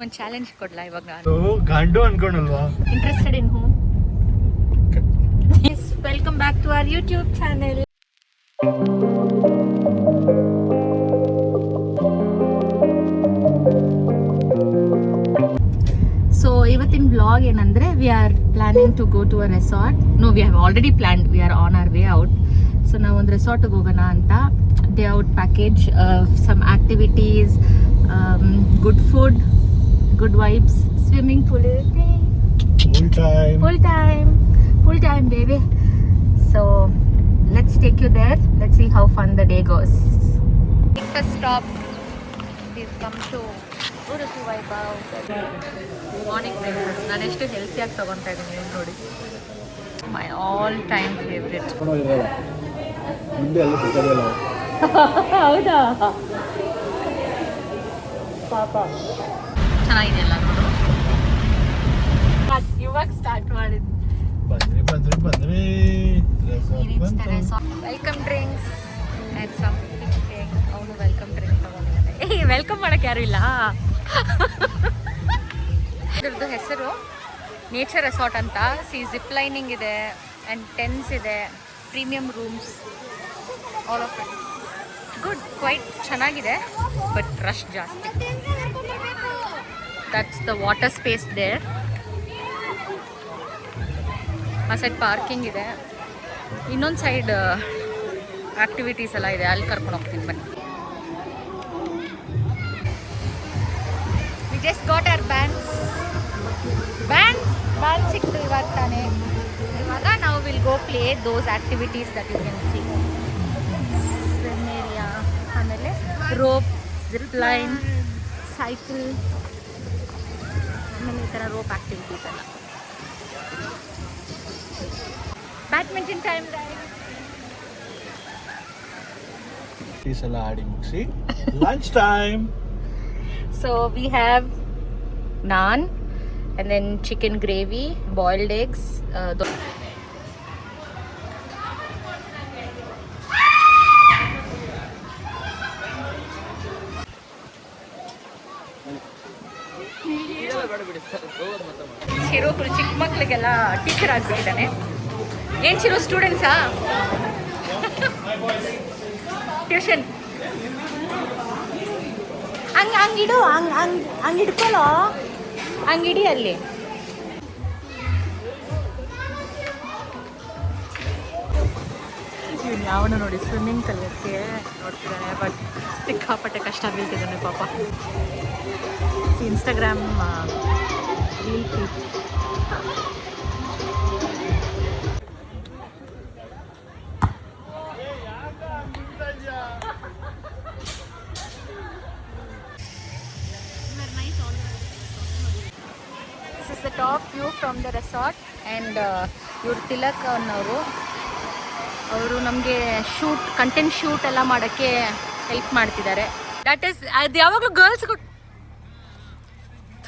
ಒಂದು ಚಾಲೆಂಜ್ ಕೊಡ್ಲಾ ಇವಾಗ ನಾನು? ಗಂಡು ಅನ್ಕೊಂಡಲ್ವಾ? Interested in whom? Welcome back to our YouTube channel. So ಇವತ್ತಿನ ವ್ಲಾಗ್ ಏನಂದ್ರೆ, we are planning to go to a resort. No, we have already planned, we are on our way out. So ನಾವು ಒಂದು ರೆಸಾರ್ಟ್ಗೆ ಹೋಗೋಣ ಅಂತ. Day out package, some activities, good food, good vibes, swimming pool ಇರುತ್ತೆ. Full time baby. So let's take you there. Let's see how fun the day goes. First stop, we've come to Udupi Vaibhav. Morning breakfast. ನಾನು ಎಷ್ಟು ಹೆಲ್ತಿಯಾಗಿ ತಗೊತಾ ಇದ್ದೀನಿ ನೋಡಿ. My all time favorite. ಮುಂದೆ ಎಲ್ಲ ಸಿಕ್ಕದಿಲ್ಲ. ಹೌದಾ? ಪಾಪ ಚೆನ್ನಾಗಿದೆಯಲ್ಲ ನೋಡು. ಇವಾಗ ಸ್ಟಾರ್ಟ್ ಮಾಡಿದ್ದು. ಬಂದ್ರಿ ವೆಲ್ಕಮ್ ಡ್ರಿಂಕ್ಸ್ ಆ್ಯಂಡ್ ಸಮ್ ಅವನು ವೆಲ್ಕಮ್ ಡ್ರಿಂಕ್ ತಗೊಂಡಿದ್ದಾನೆ. ವೆಲ್ಕಮ್ ಮಾಡಕ್ಕೆ ಯಾರು ಇಲ್ಲ. ಇದ್ರದ್ದು ಹೆಸರು ನೇಚರ್ ರೆಸಾರ್ಟ್ ಅಂತ. ಜಿಪ್ ಲೈನಿಂಗ್ ಇದೆ ಆ್ಯಂಡ್ ಟೆನ್ಸ್ ಇದೆ, premium rooms, all of it good, quite ಚೆನ್ನಾಗಿದೆ, ಬಟ್ ರಶ್ ಜಾಸ್ತಿ. That's the water space there. ಆ ಸೈಡ್ ಪಾರ್ಕಿಂಗ್ ಇದೆ, ಇನ್ನೊಂದು ಸೈಡ್ ಆಕ್ಟಿವಿಟೀಸ್ ಎಲ್ಲ ಇದೆ, ಅಲ್ಲಿ ಕರ್ಕೊಂಡು ಹೋಗ್ತೀನಿ ಬನ್ನಿ. We just got our band ಸಿಕ್ತು ಇವಾಗ ತಾನೇ. ಇವಾಗ ನಾವು will go play those activities that you can see. Swim area, ಆಮೇಲೆ ರೋಪ್, ಜಿಪ್ ಲೈನ್, ಸೈಕಲ್, ಆಮೇಲೆ ಈ ಥರ ರೋಪ್ ಆಕ್ಟಿವಿಟೀಸ್ ಎಲ್ಲ. ಬ್ಯಾಡ್ಮಿಂಟನ್ ಟೈಮ್ ಟೀಸ್ ಎಲ್ಲ ಆಡಿ ಮುಗಿಸಿ lunch time. So we have naan and then chicken gravy, boiled eggs, ಶಿರೋ ಚಿಕ್ಕ ಮಕ್ಳಿಗೆಲ್ಲ ಟೀಚರ್ ಆಗ್ಬಿಟ್ಟಿದ್ದಾನೆ. ಏನ್ ಶಿರೋ ಸ್ಟೂಡೆಂಟ್ಸಾ? ಟ್ಯೂಷನ್ ಹಂಗಿಡು, ಹಂಗೆ ಇಡ್ಕೊಳ್ಳೋ, ಹಂಗಿಡಿ ಅಲ್ಲಿ. ಇವ್ನು ಯಾವನ ನೋಡಿ ಸ್ವಿಮ್ಮಿಂಗ್ ಕಲಿಯೋಕ್ಕೆ ನೋಡ್ತಿದ್ದಾನೆ, ಬಟ್ ಸಿಕ್ಕಾಪಟ್ಟೆ ಕಷ್ಟ ಬೀಳ್ತಿದ್ದಾನೆ ಪಾಪ. Instagram reel clip. This is the top view from the resort and ಇವ್ರು ತಿಲಕ್ ಅವರು ನಮಗೆ ಕಂಟೆಂಟ್ ಶೂಟ್ ಎಲ್ಲ ಮಾಡೋಕ್ಕೆ ಹೆಲ್ಪ್ ಮಾಡ್ತಿದ್ದಾರೆ. ದಟ್ ಈಸ್ ಅದು ಯಾವಾಗಲೂ ಗರ್ಲ್ಸ್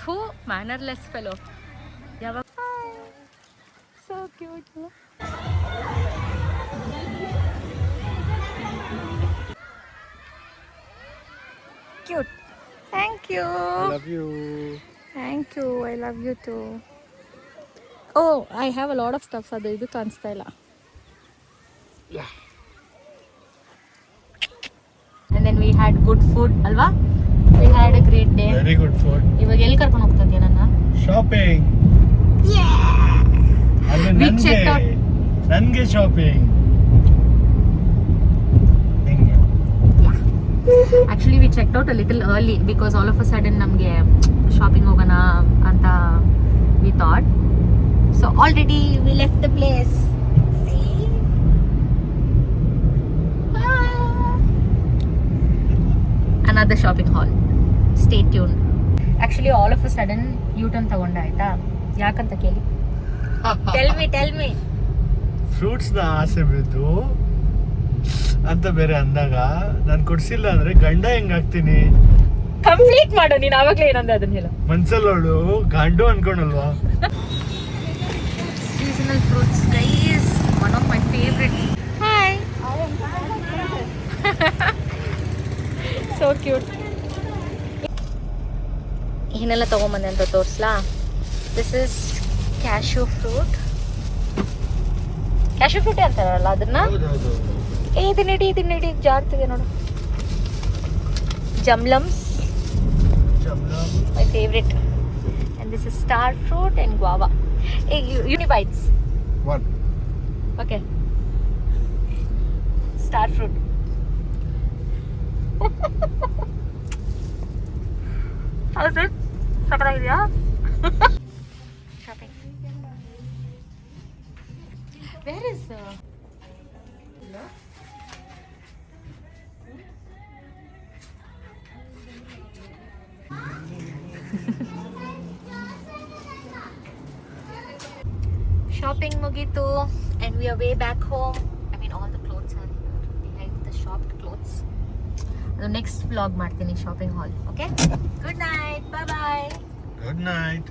ಥೂ ಮ್ಯಾನರ್ಲೆಸ್ ಫೆಲೋ. ಯಾವಾಗ so cute. Cute. Thank you. Thank you. I love you too. Oh, I have a lot of stuff. ಅದು ಇದು ಕಾಣಿಸ್ತಾ ಇಲ್ಲ. And then we had good food, ಅಲ್ವಾ? We had a great day. Very good food. ಇವಾಗ ಎಲ್ಲಿ ಕರ್ಕೊಂಡು ಹೋಗ್ತಾ ಇದೀಯ ನನ್ನ? ಶಾಪಿಂಗ್. We checked out. ನನಗೆ shopping. Actually we checked out a little early because all of a sudden ನಮಗೆ shopping ಹೋಗೋಣ ಅಂತ we thought. So already we left the place. See? Another shopping haul. Stay tuned. Actually all of a sudden U-turn ತಗೊಂಡೆ ಆಯ್ತಾ? ಯಾಕಂತ ಕೇಳಿ. Tell me. Fruits ನ ಆಸೆ ಬಿದ್ದು ಅಂತ ಬೇರೆ ಅಂದಾಗ ನಾನು ಕೊಡ್ಸಿಲ್ಲ ಅಂದ್ರೆ ಗಂಡ ಹೆಂಗಾಗ್ತೀನಿ? ಕಂಪ್ಲೀಟ್ ಮಾಡು ನೀನು. ಆವಾಗಲೇ ಏನಂದ ಅದನ್ನ ಹೇಳು. ಮನ್ಸಲ್ಲೋಳು ಗಂಡು ಅನ್ಕೊಂಡಲ್ವಾ? Seasonal fruits, guys, one of my favorite. Hi. So cute. ಏನೆಲ್ಲ ತೊಗೊಂಬಂದೆ ಅಂತ ತೋರಿಸ್ಲಾ. This is cashew fruit. Cashew ಫ್ರೂಟೇ ಅಂತಾರಲ್ಲ ಅದನ್ನ. ಹೌದೌದು. ಇದನ್ನ ಇಡಿ ಜಾರ್ತಿದೆ ನೋಡು. ಜಮ್ಲಮ್ಸ್, my favorite. And this is star fruit and guava. Hey, unibites. One. Okay. Star fruit. How's it? Sakaragidiya? Shopping. Where is shopping mugitu and we are way back home. I mean all the clothes are here behind the shopped clothes. The next vlog ಮಾಡ್ತೀನಿ shopping ಹಾಲ್. Okay, good night, bye bye. Good night.